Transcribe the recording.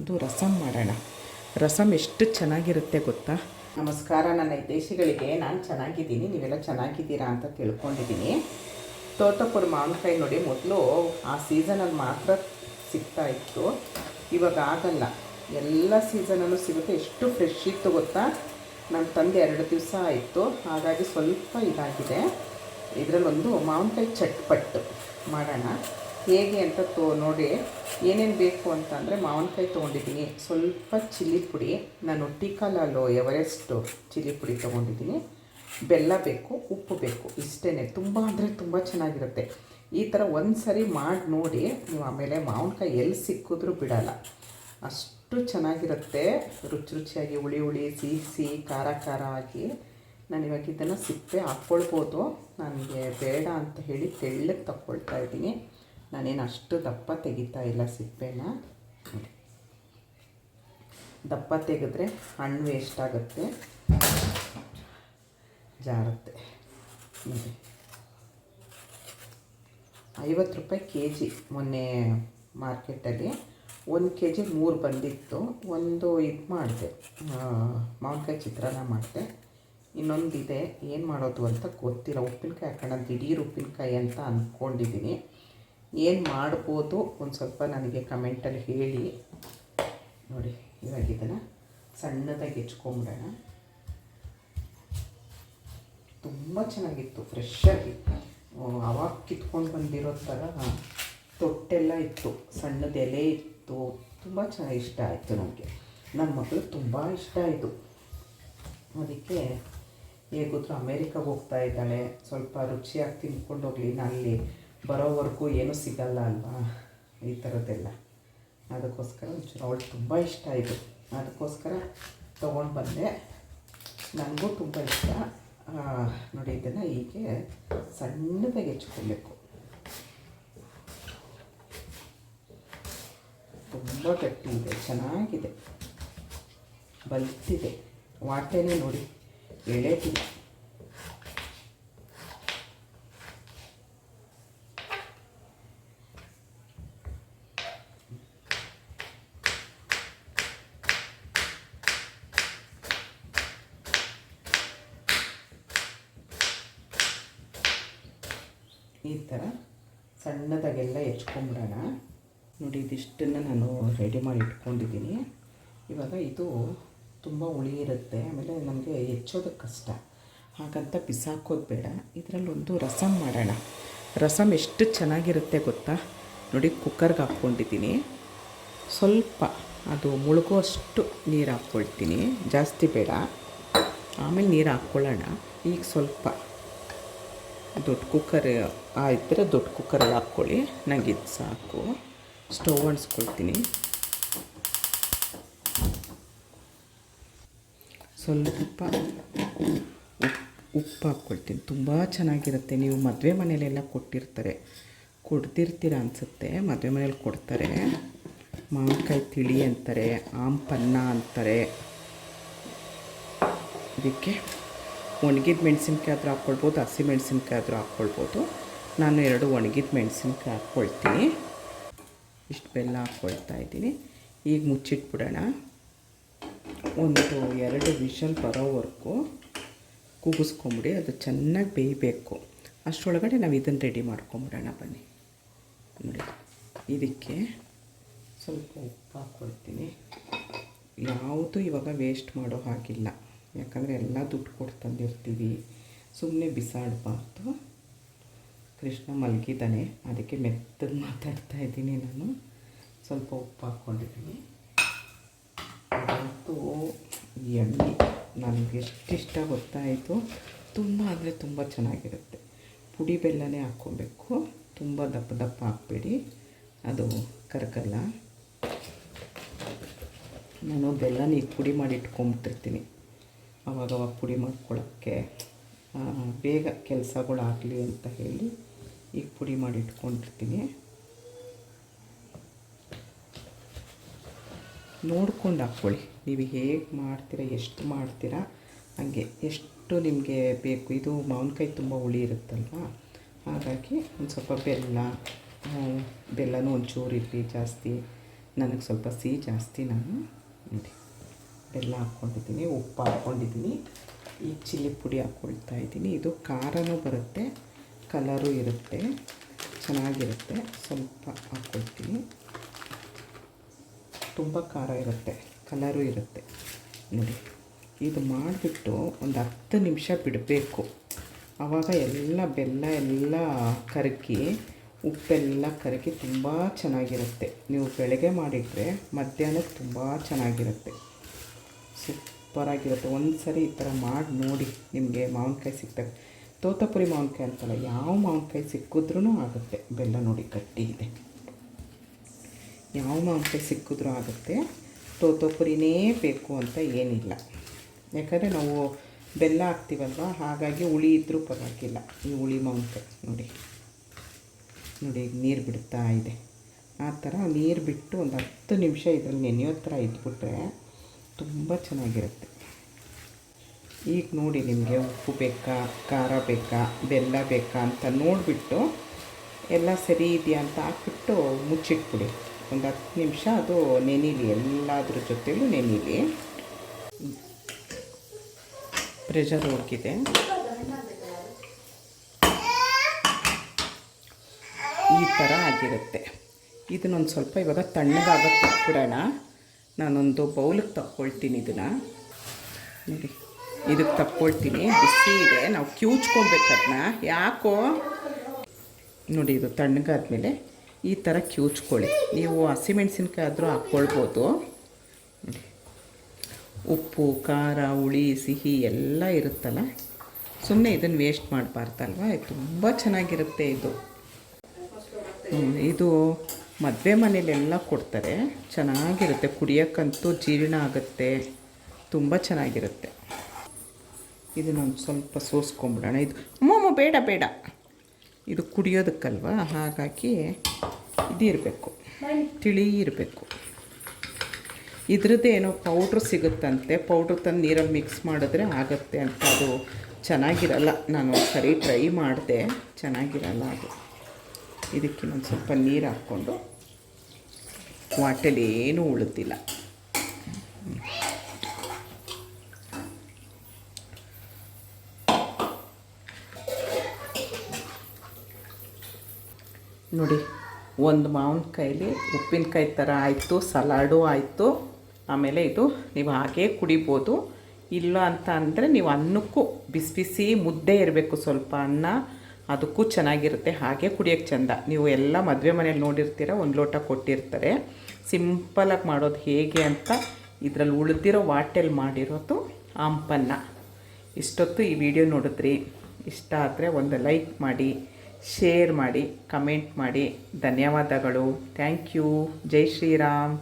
ಒಂದು ರಸಮ್ ಮಾಡೋಣ. ರಸಮ್ ಎಷ್ಟು ಚೆನ್ನಾಗಿರುತ್ತೆ ಗೊತ್ತಾ. ನಮಸ್ಕಾರ ನನ್ನ ಹಿತೈಷಿಗಳಿಗೆ. ನಾನು ಚೆನ್ನಾಗಿದ್ದೀನಿ, ನೀವೆಲ್ಲ ಚೆನ್ನಾಗಿದ್ದೀರಾ ಅಂತ ತಿಳ್ಕೊಂಡಿದ್ದೀನಿ. ತೋತಾಪುರಿ ಮಾವಿನಕಾಯಿ ನೋಡಿ, ಮೊದಲು ಆ ಸೀಸನಲ್ಲಿ ಮಾತ್ರ ಸಿಗ್ತಾ ಇತ್ತು, ಇವಾಗ ಆಗಲ್ಲ. ಎಲ್ಲ ಸೀಸನಲ್ಲೂ ಸಿಗುತ್ತೆ. ಎಷ್ಟು ಫ್ರೆಶ್ ಇತ್ತು ಗೊತ್ತಾ. ನಾನು ತಂದು 2 ದಿವಸ ಆಯಿತು, ಹಾಗಾಗಿ ಸ್ವಲ್ಪ ಇದಾಗಿದೆ. ಇದರಲ್ಲೊಂದು ಮಾವಿನಕಾಯಿ ಚಟ್ಪಟ್ಟು ಮಾಡೋಣ ಹೇಗೆ ಅಂತ ನೋಡಿ. ಏನೇನು ಬೇಕು ಅಂತಂದರೆ ಮಾವಿನಕಾಯಿ ತೊಗೊಂಡಿದ್ದೀನಿ, ಸ್ವಲ್ಪ ಚಿಲ್ಲಿ ಪುಡಿ, ನಾನು ಟಿಕಾಲಾಲು ಎವರೆಸ್ಟು ಚಿಲ್ಲಿ ಪುಡಿ ತೊಗೊಂಡಿದ್ದೀನಿ, ಬೆಲ್ಲ ಬೇಕು, ಉಪ್ಪು ಬೇಕು, ಇಷ್ಟೇ. ತುಂಬ ಅಂದರೆ ತುಂಬ ಚೆನ್ನಾಗಿರುತ್ತೆ. ಈ ಥರ ಒಂದು ಸರಿ ಮಾಡಿ ನೋಡಿ ನೀವು, ಆಮೇಲೆ ಮಾವಿನಕಾಯಿ ಎಲ್ಲಿ ಸಿಕ್ಕಿದ್ರೂ ಬಿಡಲ್ಲ, ಅಷ್ಟು ಚೆನ್ನಾಗಿರುತ್ತೆ. ರುಚಿ ರುಚಿಯಾಗಿ, ಹುಳಿ ಹುಳಿ, ಸಿಹಿ ಸಿಹಿ, ಖಾರ ಖಾರ ಆಗಿ. ನಾನು ಇವಾಗ ಇದನ್ನು ಸಿಪ್ಪೆ ಹಾಕ್ಕೊಳ್ಬೋದು, ನನಗೆ ಬೇಡ ಅಂತ ಹೇಳಿ ತೆಳ್ಳಗೆ ತಗೊಳ್ತಾ ಇದ್ದೀನಿ. ನಾನೇನು ಅಷ್ಟು ದಪ್ಪ ತೆಗಿತಾ ಇಲ್ಲ ಸಿಪ್ಪೆನ. ದಪ್ಪ ತೆಗೆದ್ರೆ ಹಣ್ಣು ವೇಸ್ಟ್ ಆಗುತ್ತೆ, ಜಾರುತ್ತೆ. ನೋಡಿ 50 ರೂಪಾಯಿ ಕೆಜಿ. ಮೊನ್ನೆ ಮಾರ್ಕೆಟಲ್ಲಿ 1 ಕೆಜಿ 3 ಬಂದಿತ್ತು. ಒಂದು ಇದು ಮಾಡಿದೆ, ಮಾವಿನಕಾಯಿ ಚಿತ್ರಾನ್ನ ಮಾಡಿದೆ. ಇನ್ನೊಂದಿದೆ, ಏನು ಮಾಡೋದು ಅಂತ ಗೊತ್ತಿಲ್ಲ. ಉಪ್ಪಿನಕಾಯಿ ಹಾಕೋಣ, ದಿಢೀರ್ ಉಪ್ಪಿನಕಾಯಿ ಅಂತ ಅಂದ್ಕೊಂಡಿದ್ದೀನಿ. ಏನು ಮಾಡ್ಬೋದು ಒಂದು ಸ್ವಲ್ಪ ನನಗೆ ಕಮೆಂಟಲ್ಲಿ ಹೇಳಿ. ನೋಡಿ ಇವಾಗ ಇದನ್ನು ಸಣ್ಣದಾಗಿ ಹೆಚ್ಕೊಂಬಿಡೋಣ. ತುಂಬ ಚೆನ್ನಾಗಿತ್ತು, ಫ್ರೆಶ್ಶಾಗಿ. ಅವಾಗ ಕಿತ್ಕೊಂಡು ಬಂದಿರೋ ಥರ ತೊಟ್ಟೆಲ್ಲ ಇತ್ತು, ಸಣ್ಣದ ಎಲೆ ಇತ್ತು. ತುಂಬ ಚೆನ್ನಾಗಿ ಇಷ್ಟ ಆಯಿತು ನನಗೆ. ನನ್ನ ಮಗಳು ತುಂಬ ಇಷ್ಟ ಆಯಿತು. ಅದಕ್ಕೆ ಹೇಗಿದ್ರು ಅಮೇರಿಕಾಗೆ ಹೋಗ್ತಾ ಇದ್ದಾಳೆ, ಸ್ವಲ್ಪ ರುಚಿಯಾಗಿ ತಿನ್ಕೊಂಡು ಹೋಗಲಿ, ಅಲ್ಲಿ ಬರೋವರೆಗೂ ಏನೂ ಸಿಗಲ್ಲ ಅಲ್ವಾ ಈ ಥರದ್ದೆಲ್ಲ. ಅದಕ್ಕೋಸ್ಕರ ಒಂಚೂರು ಅವಳು ತುಂಬ ಇಷ್ಟ ಆಯಿತು, ಅದಕ್ಕೋಸ್ಕರ ತೊಗೊಂಡು ಬಂದೆ. ನನಗೂ ತುಂಬ ಇಷ್ಟ. ನೋಡಿ ಇದನ್ನು ಹೀಗೆ ಸಣ್ಣದಾಗಿ ಹೆಚ್ಕೊಬೇಕು. ತುಂಬ ಗಟ್ಟಿ ಇದೆ, ಚೆನ್ನಾಗಿದೆ, ಬಲ್ತಿದೆ. ವಾಟೆನೇ ನೋಡಿ ಎಳೆದಿಲ್ಲ. ಈ ಥರ ಸಣ್ಣದಾಗೆಲ್ಲ ಹೆಚ್ಕೊಂಬಿಡೋಣ. ನೋಡಿ ಇದಿಷ್ಟನ್ನು ನಾನು ರೆಡಿ ಮಾಡಿ ಇಟ್ಕೊಂಡಿದ್ದೀನಿ. ಇವಾಗ ಇದು ತುಂಬ ಹುಳಿ ಇರುತ್ತೆ, ಆಮೇಲೆ ನಮಗೆ ಹೆಚ್ಚೋದಕ್ಕೆ ಕಷ್ಟ, ಹಾಗಂತ ಬಿಸಾಕೋದು ಬೇಡ. ಇದರಲ್ಲೊಂದು ರಸಮ್ ಮಾಡೋಣ. ರಸಮ್ ಎಷ್ಟು ಚೆನ್ನಾಗಿರುತ್ತೆ ಗೊತ್ತಾ. ನೋಡಿ ಕುಕ್ಕರ್ಗೆ ಹಾಕ್ಕೊಂಡಿದ್ದೀನಿ, ಸ್ವಲ್ಪ ಅದು ಮುಳುಗುವಷ್ಟು ನೀರು ಹಾಕ್ಕೊಳ್ತೀನಿ, ಜಾಸ್ತಿ ಬೇಡ. ಆಮೇಲೆ ನೀರು ಹಾಕ್ಕೊಳ್ಳೋಣ. ಈಗ ಸ್ವಲ್ಪ ದೊಡ್ಡ ಕುಕ್ಕರ್ ಇದ್ದರೆ ದೊಡ್ಡ ಕುಕ್ಕರಲ್ಲಿ ಹಾಕ್ಕೊಳ್ಳಿ, ನನಗೆ ಇದು ಸಾಕು. ಸ್ಟವ್ ಅಂಟಿಸ್ಕೊಳ್ತೀನಿ. ಸ್ವಲ್ಪ ಉಪ್ಪು ಹಾಕ್ಕೊಳ್ತೀನಿ. ತುಂಬ ಚೆನ್ನಾಗಿರುತ್ತೆ. ನೀವು ಮದುವೆ ಮನೆಯಲ್ಲೆಲ್ಲ ಕೊಡ್ತಿರ್ತೀರ ಅನಿಸುತ್ತೆ. ಮದುವೆ ಮನೇಲಿ ಕೊಡ್ತಾರೆ. ಮಾವಿನಕಾಯಿ ತಿಳಿ ಅಂತಾರೆ, ಆಂಪನ್ನ ಅಂತಾರೆ. ಇದಕ್ಕೆ ಒಣಗಿದ ಮೆಣಸಿನ್ಕಾಯಿ ಆದರೂ ಹಾಕ್ಕೊಳ್ಬೋದು, ಹಸಿ ಮೆಣಸಿನ್ಕಾಯಿ ಆದರೂ ಹಾಕ್ಕೊಳ್ಬೋದು. ನಾನು 2 ಒಣಗಿದ ಮೆಣಸಿನ್ಕಾಯಿ ಹಾಕ್ಕೊಳ್ತೀನಿ. ಇಷ್ಟು ಬೆಲ್ಲ ಹಾಕ್ಕೊಳ್ತಾ ಇದ್ದೀನಿ. ಈಗ ಮುಚ್ಚಿಟ್ಬಿಡೋಣ. ಒಂದು 2 ವಿಷಲ್ ಬರೋವರೆಗೂ ಕೂಗಿಸ್ಕೊಂಬಿಡಿ, ಅದು ಚೆನ್ನಾಗಿ ಬೇಯಬೇಕು. ಅಷ್ಟರೊಳಗಡೆ ನಾವು ಇದನ್ನು ರೆಡಿ ಮಾಡ್ಕೊಂಬಿಡೋಣ ಬನ್ನಿ. ನೋಡಿ ಇದಕ್ಕೆ ಸ್ವಲ್ಪ ಉಪ್ಪು ಹಾಕ್ಕೊಳ್ತೀನಿ. ಯಾವುದು ಇವಾಗ ವೇಸ್ಟ್ ಮಾಡೋ ಹಾಗಿಲ್ಲ, ಯಾಕಂದರೆ ಎಲ್ಲ ದುಡ್ಡು ಕೊಟ್ಟು ತಂದಿರ್ತೀವಿ, ಸುಮ್ಮನೆ ಬಿಸಾಡಬಾರ್ದು. ಕೃಷ್ಣ ಮಲಗಿದ್ದಾನೆ, ಅದಕ್ಕೆ ಮೆತ್ತಗೆ ಮಾತಾಡ್ತಾ ಇದ್ದೀನಿ ನಾನು. ಸ್ವಲ್ಪ ಉಪ್ಪು ಹಾಕ್ಕೊಂಡಿದ್ದೀನಿ. ಅದಂತೂ ಎಣ್ಣೆ ನನಗೆ ಎಷ್ಟು ಇಷ್ಟ ಗೊತ್ತಾಯಿತು. ತುಂಬ ಅಂದರೆ ತುಂಬ ಚೆನ್ನಾಗಿರುತ್ತೆ. ಪುಡಿ ಬೆಲ್ಲನೇ ಹಾಕ್ಕೊಬೇಕು, ತುಂಬ ದಪ್ಪ ದಪ್ಪ ಹಾಕಬೇಡಿ, ಅದು ಕರಕಲ್ಲ. ನಾನು ಬೆಲ್ಲನ ಈಗ ಪುಡಿ ಮಾಡಿ ಇಟ್ಕೊಂಬಿಟ್ಟಿರ್ತೀನಿ, ಅವಾಗವಾಗ ಪುಡಿ ಮಾಡ್ಕೊಳ್ಳೋಕ್ಕೆ ಬೇಗ ಕೆಲಸಗಳಾಗಲಿ ಅಂತ ಹೇಳಿ ಈಗ ಪುಡಿ ಮಾಡಿ ಇಟ್ಕೊಂಡಿರ್ತೀನಿ. ನೋಡ್ಕೊಂಡು ಹಾಕ್ಕೊಳ್ಳಿ, ನೀವು ಹೇಗೆ ಮಾಡ್ತೀರಾ, ಎಷ್ಟು ಮಾಡ್ತೀರಾ ಹಾಗೆ, ಎಷ್ಟು ನಿಮಗೆ ಬೇಕು. ಇದು ಮಾವಿನಕಾಯಿ ತುಂಬ ಹುಳಿ ಇರುತ್ತಲ್ವ, ಹಾಗಾಗಿ ಒಂದು ಸ್ವಲ್ಪ ಬೆಲ್ಲನೂ ಒಂಚೂರು ಇರಲಿ ಜಾಸ್ತಿ. ನನಗೆ ಸ್ವಲ್ಪ ಸಿಹಿ ಜಾಸ್ತಿ. ನಾನು ನೋಡಿ ಬೆಲ್ಲ ಹಾಕ್ಕೊಂಡಿದ್ದೀನಿ, ಉಪ್ಪು ಹಾಕ್ಕೊಂಡಿದ್ದೀನಿ, ಈಗ ಚಿಲ್ಲಿ ಪುಡಿ ಹಾಕ್ಕೊಳ್ತಾ ಇದ್ದೀನಿ. ಇದು ಖಾರನೂ ಬರುತ್ತೆ, ಕಲರು ಇರುತ್ತೆ, ಚೆನ್ನಾಗಿರುತ್ತೆ. ಸ್ವಲ್ಪ ಹಾಕ್ಕೊಳ್ತೀನಿ. ತುಂಬ ಖಾರ ಇರುತ್ತೆ, ಕಲರು ಇರುತ್ತೆ. ನೋಡಿ ಇದು ಮಾಡಿಬಿಟ್ಟು ಒಂದು 10 ನಿಮಿಷ ಬಿಡಬೇಕು. ಆವಾಗ ಎಲ್ಲ ಬೆಲ್ಲ ಎಲ್ಲ ಕರಗಿ ಉಪ್ಪೆಲ್ಲ ಕರಗಿ ತುಂಬ ಚೆನ್ನಾಗಿರುತ್ತೆ. ನೀವು ಬೆಳಗ್ಗೆ ಮಾಡಿದರೆ ಮಧ್ಯಾಹ್ನಕ್ಕೆ ತುಂಬ ಚೆನ್ನಾಗಿರುತ್ತೆ, ಸೂಪರಾಗಿರುತ್ತೆ. ಒಂದು ಸರಿ ಈ ಥರ ಮಾಡಿ ನೋಡಿ. ನಿಮಗೆ ಮಾವಿನಕಾಯಿ ಸಿಗ್ತವೆ, ತೋತಾಪುರಿ ಮಾವಿನಕಾಯಿ ಅಂತಲ್ಲ, ಯಾವ ಮಾವಿನಕಾಯಿ ಸಿಕ್ಕಿದ್ರೂ ಆಗುತ್ತೆ. ಬೆಲ್ಲ ನೋಡಿ ಗಟ್ಟಿ ಇದೆ, ಯಾವ ಮಾವಿನಕಾಯಿ ಸಿಕ್ಕಿದ್ರೂ ಆಗುತ್ತೆ. ತೋತಾಪುರಿನೇ ಬೇಕು ಅಂತ ಏನಿಲ್ಲ, ಯಾಕಂದರೆ ನಾವು ಬೆಲ್ಲ ಹಾಕ್ತೀವಲ್ವ, ಹಾಗಾಗಿ ಹುಳಿ ಇದ್ದರೂ ಪರವಾಗಿಲ್ಲ. ಈ ಹುಳಿ ಮಾವಿನಕಾಯಿ ನೋಡಿ ನೋಡಿ ಈಗ ನೀರು ಬಿಡ್ತಾ ಇದೆ. ಆ ಥರ ನೀರು ಬಿಟ್ಟು ಒಂದು 10 ನಿಮಿಷ ಇದರಲ್ಲಿ ನೆನೆಯೋ ಥರ ಇಟ್ಬಿಟ್ರೆ ತುಂಬ ಚೆನ್ನಾಗಿರುತ್ತೆ. ಈಗ ನೋಡಿ ನಿಮಗೆ ಉಪ್ಪು ಬೇಕಾ, ಖಾರ ಬೇಕಾ, ಬೆಲ್ಲ ಬೇಕಾ ಅಂತ ನೋಡಿಬಿಟ್ಟು ಎಲ್ಲ ಸರಿ ಇದೆಯಾ ಅಂತ ಹಾಕ್ಬಿಟ್ಟು ಮುಚ್ಚಿಟ್ಬಿಡಿ. ಒಂದು 10 ನಿಮಿಷ ಅದು ನೆನೀಲಿ, ಎಲ್ಲದ್ರ ಜೊತೆಲೂ ನೆನೀಲಿ. ಪ್ರೆಷರ್ ಹೋಗಿದೆ. ಈ ಥರ ಆಗಿರುತ್ತೆ. ಇದನ್ನೊಂದು ಸ್ವಲ್ಪ ಇವಾಗ ತಣ್ಣಗಾಗಕ್ಕೆ ಬಿಟ್ಬಿಡೋಣ. ನಾನೊಂದು ಬೌಲಿಗೆ ತಕ್ಕೊಳ್ತೀನಿ. ಇದನ್ನು ನೋಡಿ, ಇದಕ್ಕೆ ತಕ್ಕೊಳ್ತೀನಿ. ಬಿಸಿ ಇದೆ, ನಾವು ಕಿವುಚ್ಕೊಳ್ಬೇಕು ಅದನ್ನ. ಯಾಕೋ ನೋಡಿ, ಇದು ತಣ್ಣಗಾದ್ಮೇಲೆ ಈ ಥರ ಕಿವುಚ್ಕೊಳ್ಳಿ. ನೀವು ಹಸಿಮೆಣ್ಸಿನ್ಕಾಯಿ ಆದರೂ ಹಾಕ್ಕೊಳ್ಬೋದು. ನೋಡಿ, ಉಪ್ಪು, ಖಾರ, ಹುಳಿ, ಸಿಹಿ ಎಲ್ಲ ಇರುತ್ತಲ್ಲ, ಸುಮ್ಮನೆ ಇದನ್ನು ವೇಸ್ಟ್ ಮಾಡಬಾರ್ದಲ್ವ. ತುಂಬ ಚೆನ್ನಾಗಿರುತ್ತೆ ಇದು. ಇದು ಮದುವೆ ಮನೇಲೆಲ್ಲ ಕೊಡ್ತಾರೆ, ಚೆನ್ನಾಗಿರುತ್ತೆ. ಕುಡಿಯೋಕ್ಕಂತೂ ಜೀರ್ಣ ಆಗುತ್ತೆ, ತುಂಬ ಚೆನ್ನಾಗಿರುತ್ತೆ. ಇದನ್ನೊಂದು ಸ್ವಲ್ಪ ಸೋಸ್ಕೊಂಬಿಡೋಣ. ಇದು ಅಮ್ಮಮ್ಮ ಬೇಡ ಬೇಡ, ಇದು ಕುಡಿಯೋದಕ್ಕಲ್ವ, ಹಾಗಾಗಿ ಇದಿರಬೇಕು, ತಿಳಿ ಇರಬೇಕು. ಇದ್ರದ್ದೇನೋ ಪೌಡ್ರ್ ಸಿಗುತ್ತಂತೆ, ಪೌಡ್ರ್ ತಂದು ನೀರಲ್ಲಿ ಮಿಕ್ಸ್ ಮಾಡಿದ್ರೆ ಆಗುತ್ತೆ ಅಂತ. ಅದು ಚೆನ್ನಾಗಿರಲ್ಲ. ನಾನು ಒಂದು ಸರಿ ಟ್ರೈ ಮಾಡಿದೆ, ಚೆನ್ನಾಗಿರಲ್ಲ ಅದು. ಇದಕ್ಕೆ ಒಂದು ಸ್ವಲ್ಪ ನೀರು ಹಾಕ್ಕೊಂಡು, ವಾಟಲ್ಲಿ ಏನೂ ಉಳಿದಿಲ್ಲ. ನೋಡಿ, ಒಂದು ಮಾವಿನಕಾಯಲ್ಲಿ ಉಪ್ಪಿನಕಾಯಿ ಥರ ಆಯಿತು, ಸಲಾಡು ಆಯಿತು. ಆಮೇಲೆ ಇದು ನೀವು ಹಾಗೇ ಕುಡಿಬೋದು. ಇಲ್ಲ ಅಂತ ಅಂದರೆ ನೀವು ಅನ್ನಕ್ಕೂ ಬಿಸಿ ಬಿಸಿ ಮುದ್ದೆ ಇರಬೇಕು, ಸ್ವಲ್ಪ ಅನ್ನ, ಅದಕ್ಕೂ ಚೆನ್ನಾಗಿರುತ್ತೆ. ಹಾಗೆ ಕುಡಿಯೋಕ್ಕೆ ಚೆಂದ. ನೀವು ಎಲ್ಲ ಮದುವೆ ಮನೇಲಿ ನೋಡಿರ್ತೀರ, ಒಂದು ಲೋಟ ಕೊಟ್ಟಿರ್ತಾರೆ. ಸಿಂಪಲಾಗಿ ಮಾಡೋದು ಹೇಗೆ ಅಂತ ಇದರಲ್ಲಿ ಉಳಿದಿರೋ ವಾಟೆಲ್ ಮಾಡಿರೋದು ಹಂಪನ್ನ. ಇಷ್ಟೊತ್ತು ಈ ವಿಡಿಯೋ ನೋಡಿದ್ರಿ. ಇಷ್ಟ ಆದರೆ ಒಂದು ಲೈಕ್ ಮಾಡಿ, ಶೇರ್ ಮಾಡಿ, ಕಮೆಂಟ್ ಮಾಡಿ. ಧನ್ಯವಾದಗಳು. Thank you. ಜೈ ಶ್ರೀರಾಮ್.